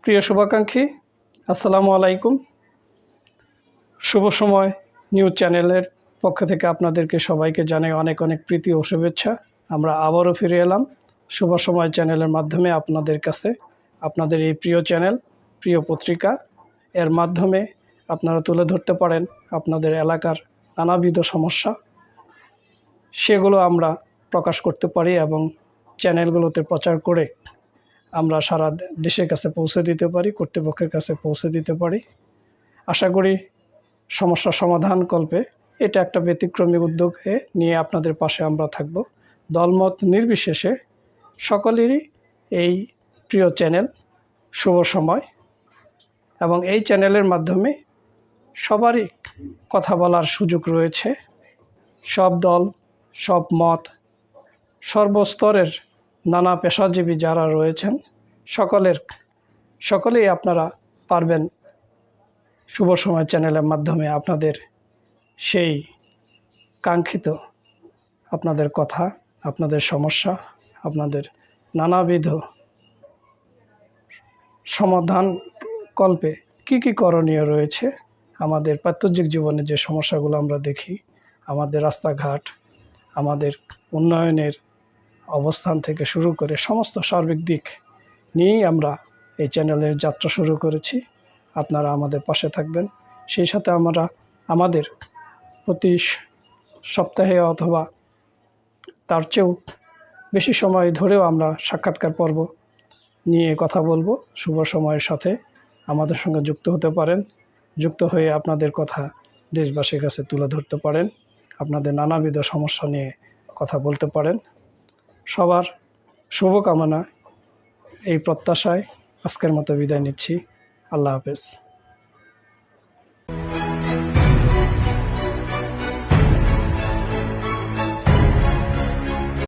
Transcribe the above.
প্রিয় শুভাকাঙ্ক্ষী, আসসালামু আলাইকুম। শুভ সময় নিউজ চ্যানেলের পক্ষ থেকে আপনাদেরকে সবাইকে জানাই অনেক অনেক প্রীতি ও শুভেচ্ছা। আমরা আবারও ফিরে এলাম শুভ সময় চ্যানেলের মাধ্যমে আপনাদের কাছে। আপনাদের এই প্রিয় চ্যানেল, প্রিয় পত্রিকা এর মাধ্যমে আপনারা তুলে ধরতে পারেন আপনাদের এলাকার নানাবিধ সমস্যা, সেগুলো আমরা প্রকাশ করতে পারি এবং চ্যানেলগুলোতে প্রচার করে আমরা সারা দেশের কাছে পৌঁছে দিতে পারি, কর্তৃপক্ষের কাছে পৌঁছে দিতে পারি। আশা করি সমস্যা সমাধান কল্পে এটা একটা ব্যতিক্রমী উদ্যোগে নিয়ে আপনাদের পাশে আমরা থাকব। দলমত নির্বিশেষে সকলেরই এই প্রিয় চ্যানেল শুভ সময়, এবং এই চ্যানেলের মাধ্যমে সবারই কথা বলার সুযোগ রয়েছে। সব দল, সব মত, সর্বস্তরের নানা পেশাজীবী যারা রয়েছেন সকলেই আপনারা পারবেন শুভ সময় চ্যানেলের মাধ্যমে আপনাদের সেই কাঙ্ক্ষিত আপনাদের কথা, আপনাদের সমস্যা, আপনাদের নানাবিধ সমাধান কল্পে কি করণীয় রয়েছে, আমাদের প্রাত্যহিক জীবনে যে সমস্যাগুলো আমরা দেখি, আমাদের রাস্তাঘাট, আমাদের উন্নয়নের অবস্থান থেকে শুরু করে সমস্ত সার্বিক দিক নিয়েই আমরা এই চ্যানেলের যাত্রা শুরু করেছি। আপনারা আমাদের পাশে থাকবেন। সেই সাথে আমরা আমাদের প্রতি সপ্তাহে অথবা তার চেয়েও বেশি সময় ধরেও আমরা সাক্ষাৎকার পর্ব নিয়ে কথা বলবো। শুভ সময়ের সাথে আমাদের সঙ্গে যুক্ত হতে পারেন। যুক্ত হয়ে আপনাদের কথা দেশবাসীর কাছে তুলে ধরতে পারেন। আপনাদের নানাবিধ সমস্যা নিয়ে কথা বলতে পারেন। সবার শুভকামনা এই প্রত্যাশায় আজকের মতো বিদায় নিচ্ছি। আল্লাহ হাফেজ।